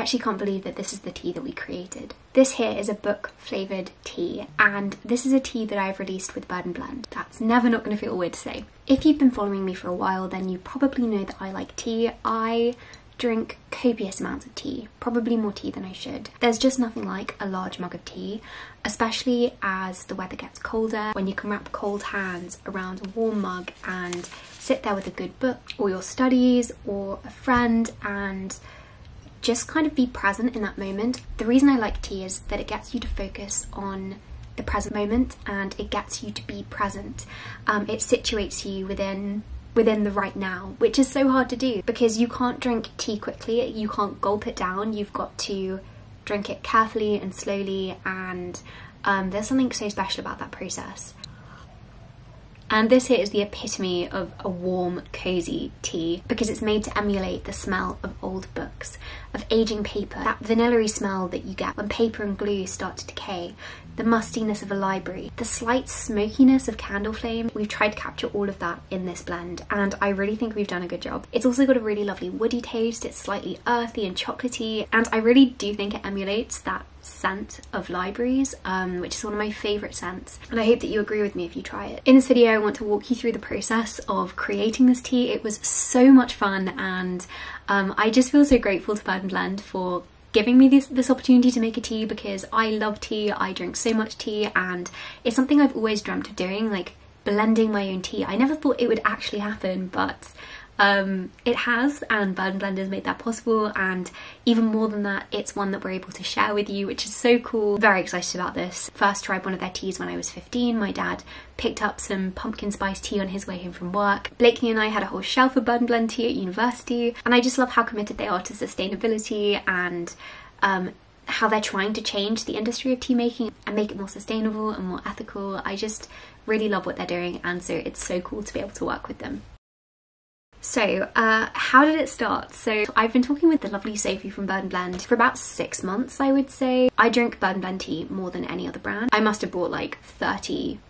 actually can't believe that this is the tea that we created. This here is a book flavoured tea, and this is a tea that I've released with Bird & Blend. That's never not going to feel weird to say. If you've been following me for a while, then you probably know that I like tea. I drink copious amounts of tea, probably more tea than I should. There's just nothing like a large mug of tea, especially as the weather gets colder, when you can wrap cold hands around a warm mug and sit there with a good book or your studies or a friend and just kind of be present in that moment. The reason I like tea is that it gets you to focus on the present moment and it gets you to be present. It situates you within the right now, which is so hard to do because you can't drink tea quickly, you can't gulp it down, you've got to drink it carefully and slowly, and there's something so special about that process. And this here is the epitome of a warm, cosy tea because it's made to emulate the smell of old books, of aging paper, that vanilla-y smell that you get when paper and glue start to decay, the mustiness of a library, the slight smokiness of candle flame. We've tried to capture all of that in this blend, and I really think we've done a good job. It's also got a really lovely woody taste, it's slightly earthy and chocolatey, and I really do think it emulates that scent of libraries, which is one of my favourite scents, and I hope that you agree with me if you try it. In this video I want to walk you through the process of creating this tea. It was so much fun, and I just feel so grateful to Bird & Blend for giving me this opportunity to make a tea because I love tea, I drink so much tea, and it's something I've always dreamt of doing, like blending my own tea. I never thought it would actually happen, but it has, and Bird & Blend has made that possible, and even more than that, it's one that we're able to share with you, which is so cool. Very excited about this. First tried one of their teas when I was 15. My dad picked up some pumpkin spice tea on his way home from work. Blakeney and I had a whole shelf of Bird & Blend tea at university, and I just love how committed they are to sustainability and how they're trying to change the industry of tea making and make it more sustainable and more ethical. I just really love what they're doing, and so it's so cool to be able to work with them. So how did it start? So I've been talking with the lovely Sophie from Bird & Blend for about 6 months, I would say. I drink Bird & Blend tea more than any other brand. I must have bought like 30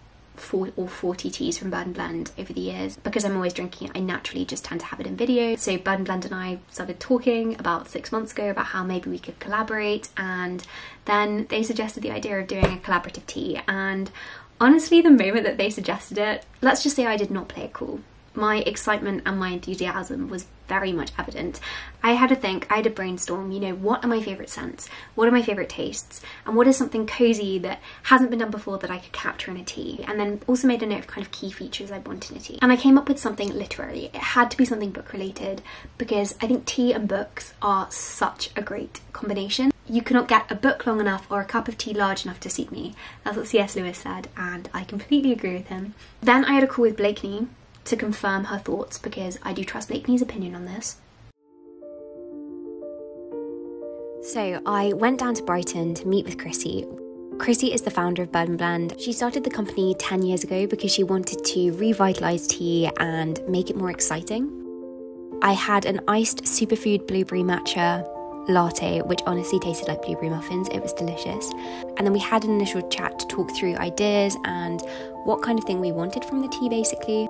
or 40 teas from Bird & Blend over the years. Because I'm always drinking it, I naturally just tend to have it in video. So Bird & Blend and I started talking about 6 months ago about how maybe we could collaborate, and then they suggested the idea of doing a collaborative tea, and honestly the moment that they suggested it, let's just say I did not play it cool. My excitement and my enthusiasm was very much evident. I had to think, I had to brainstorm, you know, what are my favourite scents? What are my favourite tastes? And what is something cosy that hasn't been done before that I could capture in a tea? And then also made a note of kind of key features I want in a tea. And I came up with something literary. It had to be something book related because I think tea and books are such a great combination. You cannot get a book long enough or a cup of tea large enough to suit me. That's what C.S. Lewis said, and I completely agree with him. Then I had a call with Blakeney to confirm her thoughts because I do trust Blakeney's opinion on this. So I went down to Brighton to meet with Chrissy. Chrissy is the founder of Bird & Blend. She started the company 10 years ago because she wanted to revitalise tea and make it more exciting. I had an iced superfood blueberry matcha latte, which honestly tasted like blueberry muffins. It was delicious. And then we had an initial chat to talk through ideas and what kind of thing we wanted from the tea basically.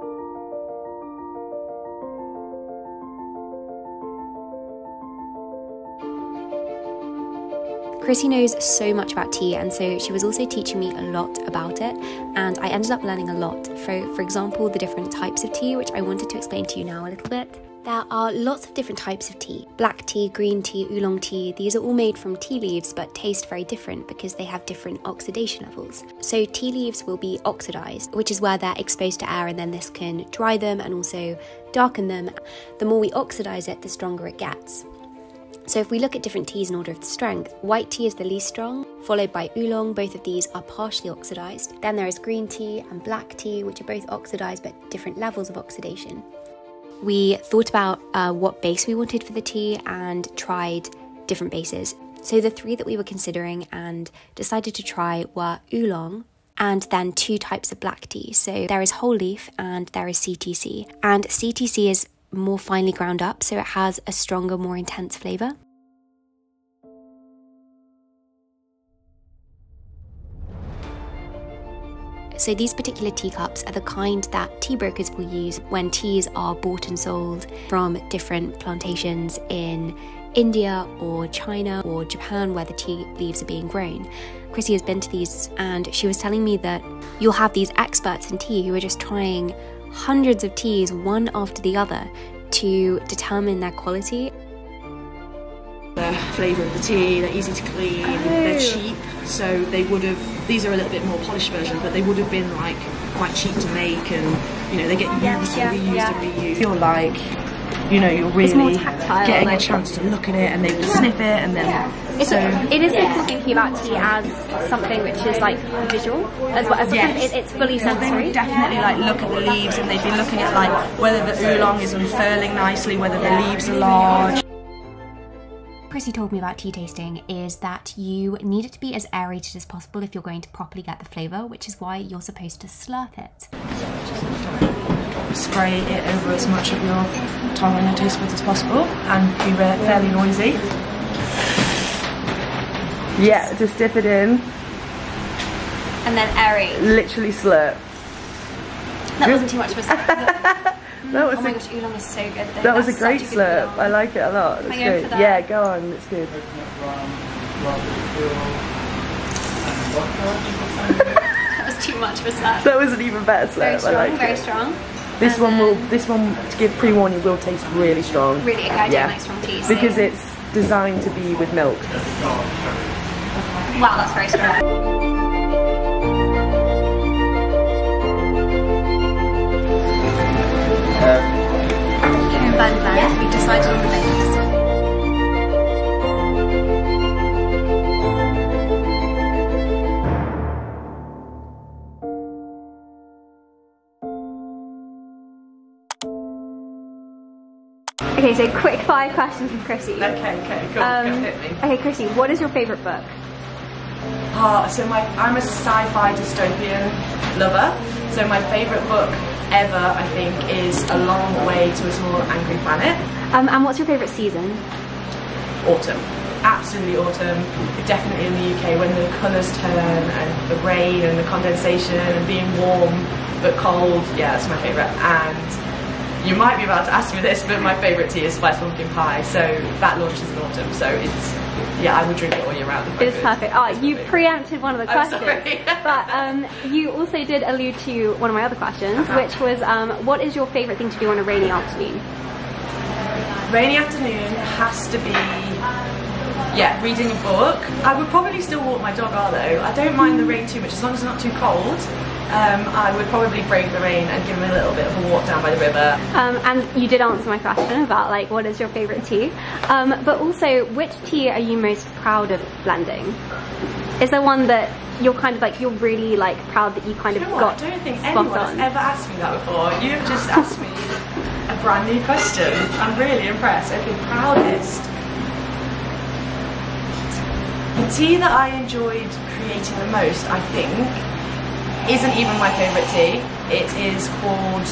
Chrissy knows so much about tea, and so she was also teaching me a lot about it, and I ended up learning a lot. For example, the different types of tea, which I wanted to explain to you now a little bit. There are lots of different types of tea. Black tea, green tea, oolong tea. These are all made from tea leaves but taste very different because they have different oxidation levels. So tea leaves will be oxidized, which is where they're exposed to air, and then this can dry them and also darken them. The more we oxidize it, the stronger it gets. So if we look at different teas in order of strength, white tea is the least strong, followed by oolong. Both of these are partially oxidized. Then there is green tea and black tea, which are both oxidized but different levels of oxidation. We thought about what base we wanted for the tea and tried different bases. So the 3 that we were considering and decided to try were oolong, and then 2 types of black tea. So there is whole leaf and there is CTC. And CTC is more finely ground up, so it has a stronger, more intense flavour. So these particular teacups are the kind that tea brokers will use when teas are bought and sold from different plantations in India or China or Japan where the tea leaves are being grown. Chrissy has been to these and she was telling me that you'll have these experts in tea who are just trying hundreds of teas one after the other to determine their quality. The flavour of the tea, they're easy to clean, they're cheap, so they would have, these are a little bit more polished version, but they would have been like quite cheap to make, and you know, they get used and reused and reused. Feel like, you know, you're really getting a chance to look at it and they sniff it, and then it is so cool thinking about tea as something which is like visual as well as it's fully sensory. They would definitely like look at the leaves, and they'd be looking at like whether the oolong is unfurling nicely, whether the leaves are large. Chrissy told me about tea tasting is that you need it to be as aerated as possible if you're going to properly get the flavour, which is why you're supposed to slurp it. Spray it over as much of your tongue and your taste buds as possible, and be fairly noisy. Yeah, just dip it in. And then aerate. Literally slurp. That wasn't too much of a slurp. Oh my gosh, oolong is so good though. That was a great slurp. I like it a lot. That's great. Yeah, go on. It's good. That was too much of a slurp. That was an even better slurp. Very strong. I like very it. strong. This one, to give pre-warning, will taste really strong. Really, I don't like strong tea. Because it's designed to be with milk. Wow, that's very strong. Here in Birdland, we've decided on the base. Okay, so quick 5 questions from Chrissy. Okay, cool. Go hit me. Okay, Chrissy, what is your favourite book? I'm a sci-fi dystopian lover. So my favourite book ever, I think, is A Long Way to a Small Angry Planet. And what's your favourite season? Autumn. Absolutely autumn. Definitely in the UK when the colours turn and the rain and the condensation and being warm but cold. Yeah, that's my favourite. And you might be about to ask me this, but my favourite tea is Spiced Pumpkin Pie. So that launches in autumn. So it's, yeah, I would drink it all year round. It is perfect. Oh, you preempted one of the questions. Sorry. But you also did allude to one of my other questions, which was, what is your favourite thing to do on a rainy afternoon? Rainy afternoon has to be, yeah, reading a book. I would probably still walk my dog, though. I don't mind the rain too much, as long as it's not too cold. I would probably brave the rain and give him a little bit of a walk down by the river. And you did answer my question about like what is your favourite tea, but also which tea are you most proud of blending? Is there one that you're kind of like, you're really like proud that you kind of got? I don't think anyone has ever asked me that before. You've just asked me a brand new question. I'm really impressed. Okay, proudest. The tea that I enjoyed creating the most, I think, isn't even my favourite tea. It is called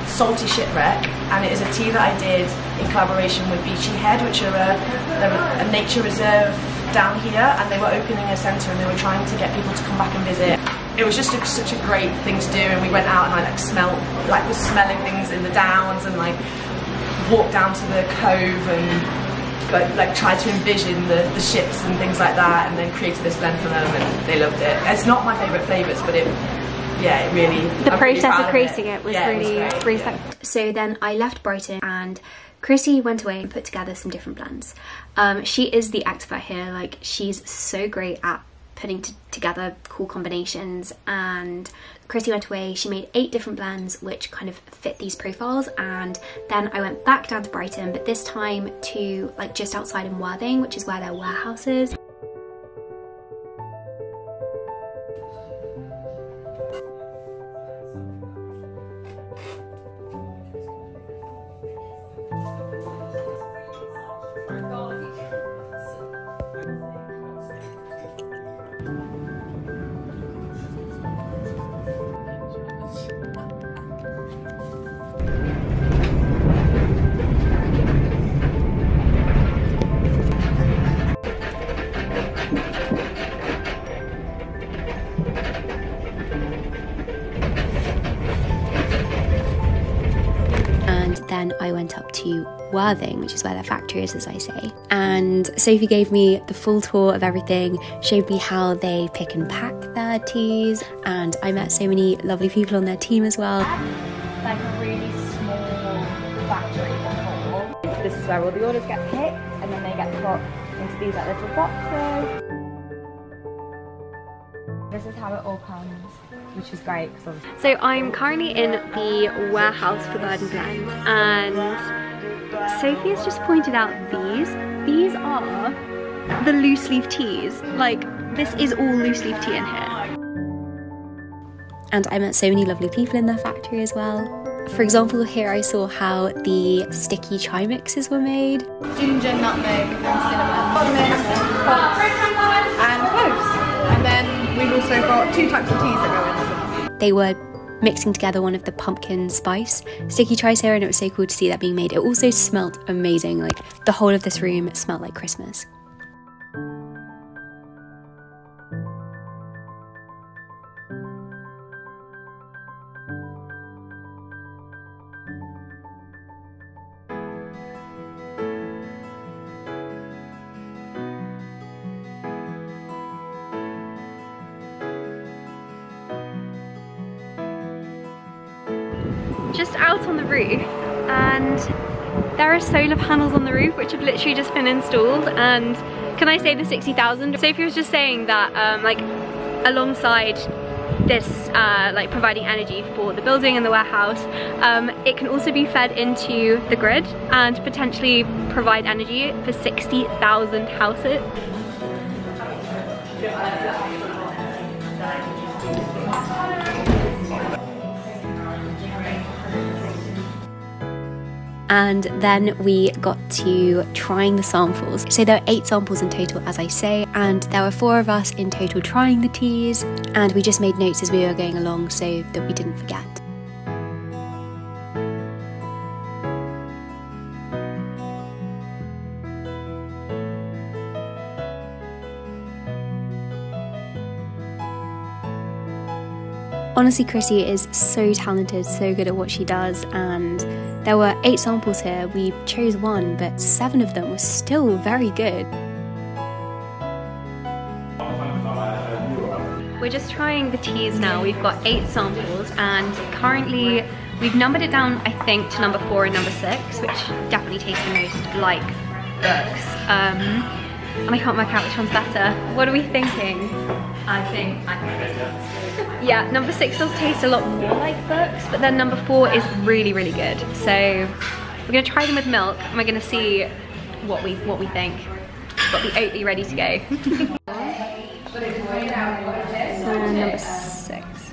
Salty Shipwreck, and it is a tea that I did in collaboration with Beachy Head, which are a nature reserve down here, and they were opening a centre and they were trying to get people to come back and visit. It was just such a great thing to do, and we went out and I was smelling things in the downs and like walked down to the cove and like tried to envision the ships and things like that, and then created this blend for them, and they loved it. It's not my favourite flavours, but it really... The process of creating it was really fun. So then I left Brighton and Chrissy went away and put together some different blends. She is the expert here, like she's so great at putting together cool combinations, and Chrissy went away, she made 8 different blends which kind of fit these profiles, and then I went back down to Brighton, but this time to like just outside in Worthing, which is where their warehouse is. Then I went up to Worthing, which is where their factory is, as I say. And Sophie gave me the full tour of everything, showed me how they pick and pack their teas, and I met so many lovely people on their team as well. Like a really small factory before. This is where all the orders get picked, and then they get put into these like little boxes. This is how it all comes, which is great. So I'm currently in the warehouse for Bird & Blend, and Sophie has just pointed out these are the loose leaf teas. Like, this is all loose leaf tea in here. And I met so many lovely people in their factory as well. For example, here I saw how the sticky chai mixes were made. Ginger, nutmeg and cinnamon, and cloves. And then we've also got 2 types of teas that go in as well. They were mixing together one of the pumpkin spice sticky chais here, and it was so cool to see that being made. It also smelled amazing. Like, the whole of this room smelled like Christmas. Just out on the roof, and there are solar panels on the roof which have literally just been installed. And can I say the 60,000? Sophie was just saying that like alongside this like providing energy for the building and the warehouse, it can also be fed into the grid and potentially provide energy for 60,000 houses. And then we got to trying the samples. So there were 8 samples in total, as I say, and there were 4 of us in total trying the teas, and we just made notes as we were going along so that we didn't forget. Honestly, Chrissy is so talented, so good at what she does, and there were 8 samples here. We chose 1, but 7 of them were still very good. We're just trying the teas now. We've got 8 samples, and currently we've numbered it down, I think, to number 4 and number 6, which definitely taste the most like books. And I can't work out which one's better. What are we thinking? I think Yeah, number 6 does taste a lot more like books, but then number 4 is really, really good. So we're gonna try them with milk, and we're gonna see what we think. Got the Oatly ready to go. Number 6.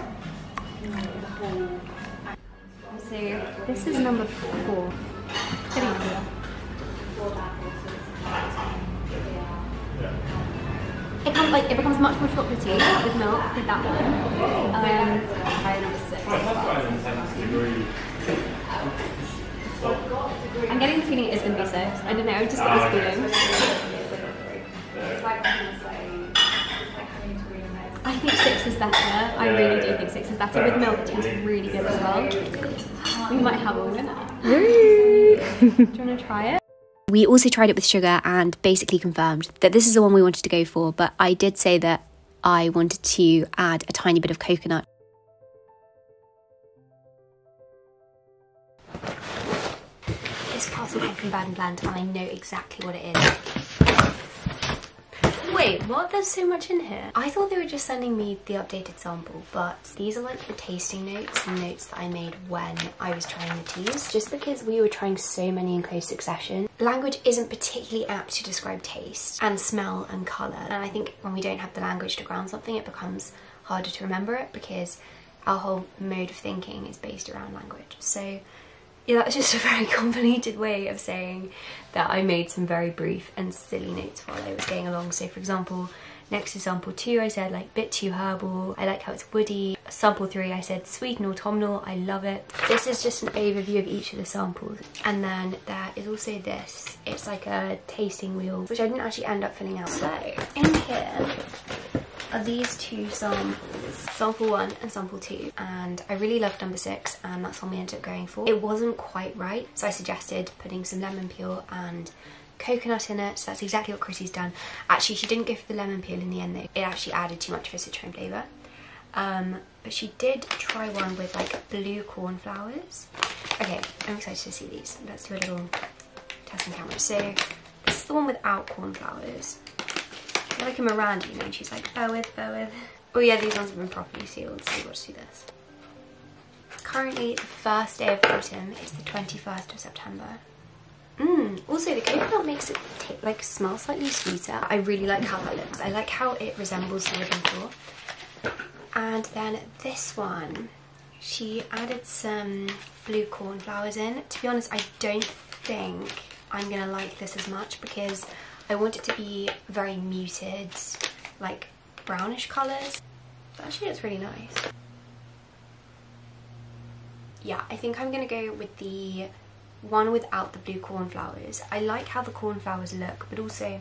So this is number 4. It becomes much more chocolatey with milk with that one. I'm getting the feeling it is going to be 6. I don't know, I just get this feeling. I think 6 is better. I really do think 6 is better. With milk, it tastes really good as well. We might have a winner. Do you want to try it? We also tried it with sugar and basically confirmed that this is the one we wanted to go for, but I did say that I wanted to add a tiny bit of coconut. It's Castle Cake from Bird & Blend, and I know exactly what it is. Wait, what? There's so much in here. I thought they were just sending me the updated sample, but these are like the tasting notes and notes that I made when I was trying the teas. Just because we were trying so many in close succession, language isn't particularly apt to describe taste and smell and colour. And I think when we don't have the language to ground something, it becomes harder to remember it because our whole mode of thinking is based around language. So yeah, that's just a very convoluted way of saying that I made some very brief and silly notes while I was going along. So for example, next to sample 2 I said like bit too herbal, I like how it's woody. Sample 3 I said sweet and autumnal, I love it. This is just an overview of each of the samples. And then there is also this, it's like a tasting wheel, which I didn't actually end up filling out. So in here are these 2 samples. samples, sample 1 and sample 2, and I really loved number 6, and that's one we ended up going for. It wasn't quite right, so I suggested putting some lemon peel and coconut in it, so that's exactly what Chrissy's done. Actually, she didn't go for the lemon peel in the end though. It actually added too much of a citron flavour. But she did try one with like blue cornflowers. Okay, I'm excited to see these. Let's do a little test on camera. So this is the one without cornflowers. I feel like a Miranda, you know, and she's like, bear with. Oh yeah, these ones have been properly sealed, so we've got to do this. Currently, the first day of autumn is the 21st of September. Also the coconut makes it like smell slightly sweeter. I really like how that looks. I like how it resembles the ribbon floor. And then this one, she added some blue cornflowers in. To be honest, I don't think I'm gonna like this as much because I want it to be very muted, like brownish colours. But actually it's really nice. Yeah, I think I'm gonna go with the one without the blue cornflowers. I like how the cornflowers look, but also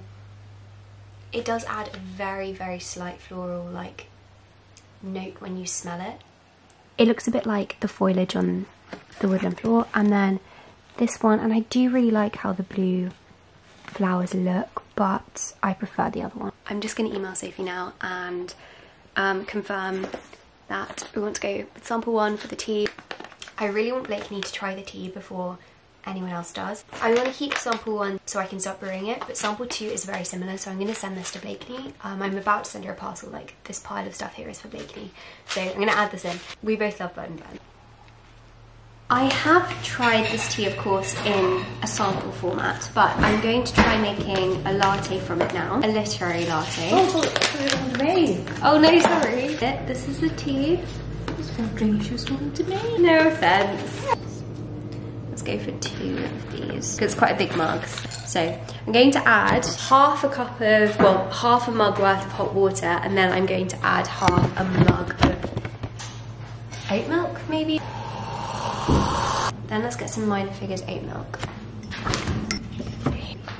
it does add a very, very slight floral like note when you smell it. It looks a bit like the foliage on the woodland floor, and then this one, and I do really like how the blue flowers look, but I prefer the other one. I'm just going to email Sophie now and confirm that we want to go with sample 1 for the tea. I really want Blakeney to try the tea before anyone else does. I want to keep sample 1 so I can start brewing it, but sample 2 is very similar, so I'm going to send this to Blakeney. I'm about to send her a parcel, like this pile of stuff here is for Blakeney, so I'm going to add this in. We both love Bird and Blend. I have tried this tea, of course, in a sample format, but I'm going to try making a latte from it now. A literary latte. Oh no, sorry. This is the tea. I was wondering if she was wanting to make. No offence. Let's go for 2 of these, because it's quite a big mug. So I'm going to add half a cup of, well, half a mug worth of hot water, and then I'm going to add half a mug of oat milk, maybe? Then let's get some Minor Figures oat milk.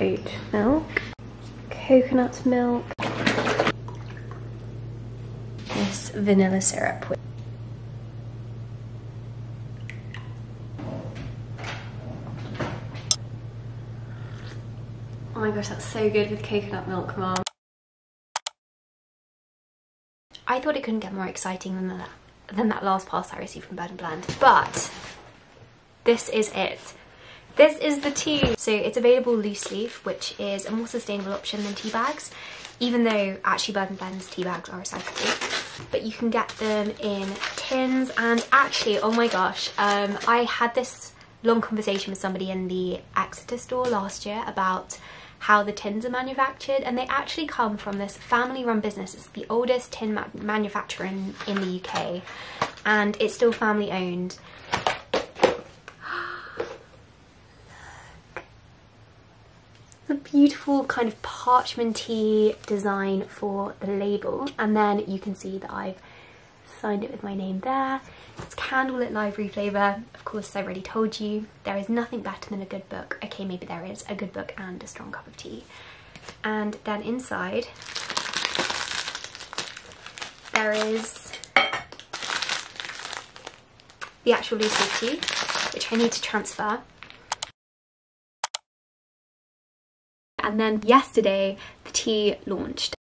Oat milk. Coconut milk. This vanilla syrup. Oh my gosh, that's so good with coconut milk, Mom. I thought it couldn't get more exciting than that last pasta I received from Bird and Blend, but this is it. This is the tea. So it's available loose leaf, which is a more sustainable option than tea bags, even though actually Bird and Blend's tea bags are recyclable. But you can get them in tins, and actually, oh my gosh, I had this long conversation with somebody in the Exeter store last year about how the tins are manufactured, and they actually come from this family-run business. It's the oldest tin manufacturer in the UK, and it's still family-owned. A beautiful kind of parchmenty design for the label, and then you can see that I've signed it with my name there. It's candlelit library flavour. Of course, as I've already told you, there is nothing better than a good book. Okay, maybe there is a good book and a strong cup of tea. And then inside there is the actual loose leaf tea, which I need to transfer. And then yesterday, the tea launched.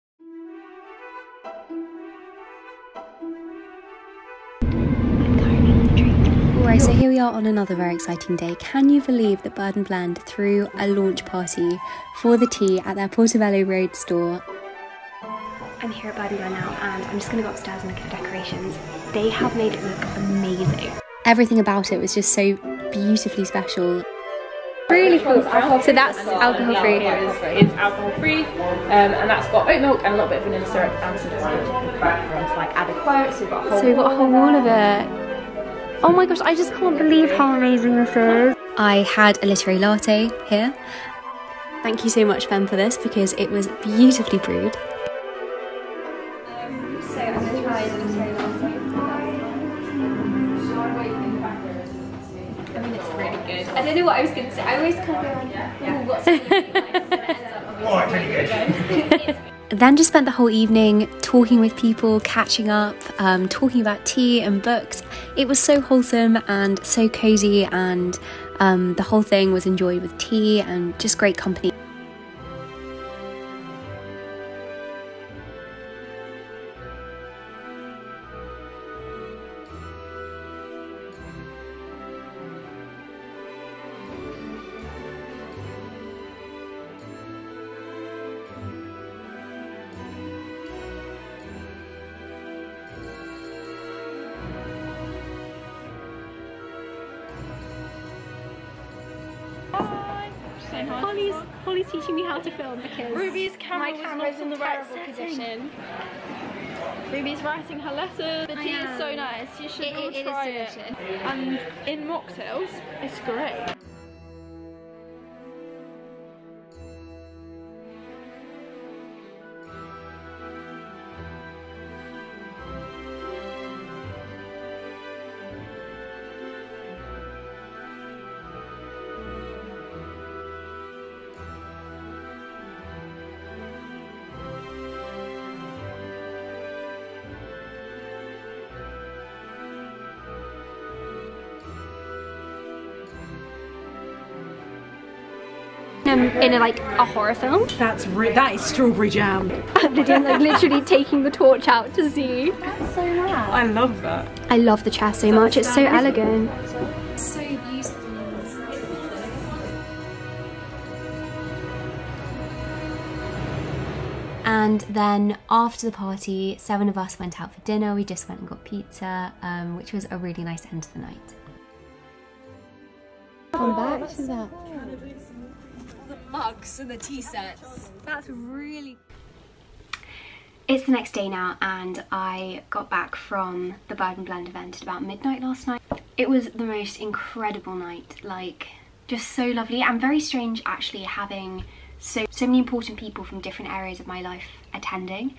Alright, so here we are on another very exciting day. Can you believe that Bird and Blend threw a launch party for the tea at their Portobello Road store? I'm here at Bird and Blend now, and I'm just going to go upstairs and look at the decorations. They have made it look amazing. Everything about it was just so beautifully special. Really cool. So that's alcohol free. It's alcohol free, and that's got oat milk and a little bit of vanilla syrup and some like added quotes. So we've got a whole wall of it. Oh my gosh, I just can't believe how amazing this is. I had a literary latte here. Thank you so much, Ben, for this, because it was beautifully brewed. So I'm going to try the literary latte. I mean, it's really good. I don't know what I was going to say. I always kind of go on, what's it going to be like? And then it ends up, oh, it's really good. then just spent the whole evening talking with people, catching up, talking about tea and books. It was so wholesome and so cozy, and the whole thing was enjoyed with tea and just great company. Holly's teaching me how to film because Ruby's my camera's in the wearable position. Ruby's writing her letter. The tea is so nice. You should all try it. And in mocktails, it's great. In a horror film. That is strawberry jam. Lydia like literally taking the torch out to see. That's so rad. I love that. I love the chair so much. It's so elegant. So beautiful. And then after the party, 7 of us went out for dinner. We just went and got pizza, which was a really nice end to the night. Come back to that. Mugs and the tea sets. That's really... It's the next day now, and I got back from the Bird and Blend event at about midnight last night. It was the most incredible night, like just so lovely and very strange actually having so many important people from different areas of my life attending,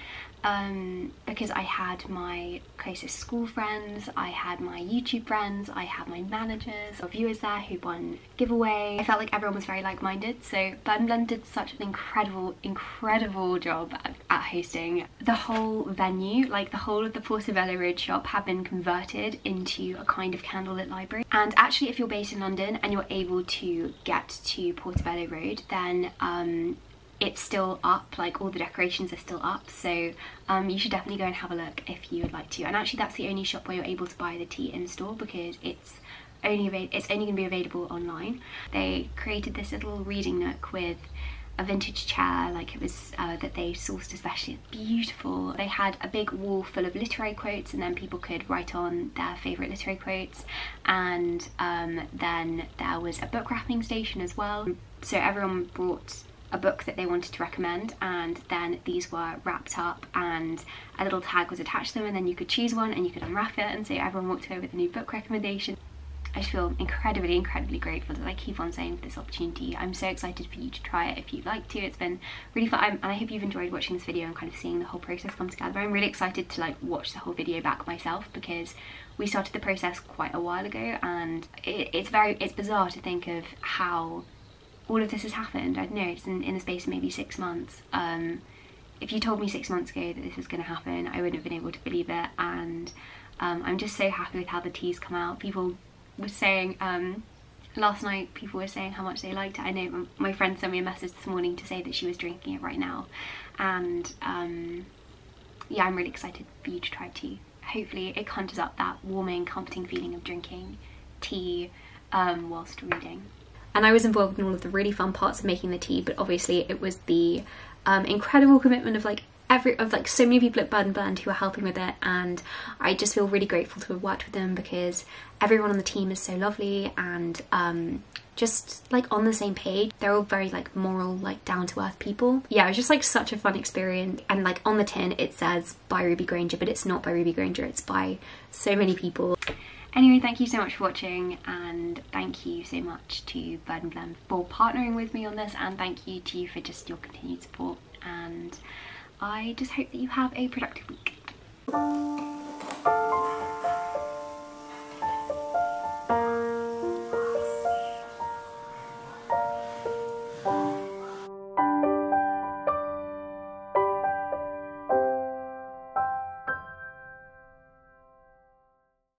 because I had my closest school friends, I had my YouTube friends, I had my managers, or viewers there who won a giveaway. I felt like everyone was very like-minded, so Bird and Blend did such an incredible job at hosting. The whole venue, like the whole of the Portobello Road shop, have been converted into a kind of candlelit library. And actually, if you're based in London and you're able to get to Portobello Road, then it's still up, like all the decorations are still up, so you should definitely go and have a look if you would like to. And actually that's the only shop where you're able to buy the tea in store, because it's only going to be available online. They created this little reading nook with a vintage chair, like it was that they sourced especially. It's beautiful. They had a big wall full of literary quotes, and then people could write on their favourite literary quotes, and then there was a book wrapping station as well, so everyone brought a book that they wanted to recommend, and then these were wrapped up and a little tag was attached to them, and then you could choose one and you could unwrap it, and so everyone walked away with a new book recommendation. I just feel incredibly grateful that I keep on saying for this opportunity. I'm so excited for you to try it if you'd like to. It's been really fun, and I hope you've enjoyed watching this video and kind of seeing the whole process come together. I'm really excited to like watch the whole video back myself, because we started the process quite a while ago, and it's bizarre to think of how all of this has happened. I don't know, it's in the space of maybe 6 months. If you told me 6 months ago that this was going to happen, I wouldn't have been able to believe it, and I'm just so happy with how the tea's come out. People were saying, last night people were saying how much they liked it. I know my friend sent me a message this morning to say that she was drinking it right now, and yeah, I'm really excited for you to try tea. Hopefully it conjures up that warming, comforting feeling of drinking tea whilst reading. And I was involved in all of the really fun parts of making the tea, but obviously it was the incredible commitment of so many people at Bird and Blend who are helping with it, and I just feel really grateful to have worked with them, because everyone on the team is so lovely and just like on the same page. They're all very like moral, like down-to-earth people. Yeah, it was just like such a fun experience, and like on the tin it says by Ruby Granger, but it's not by Ruby Granger, it's by so many people. Anyway, thank you so much for watching, and thank you so much to Bird and Blend for partnering with me on this, and thank you to you for just your continued support, and I just hope that you have a productive week.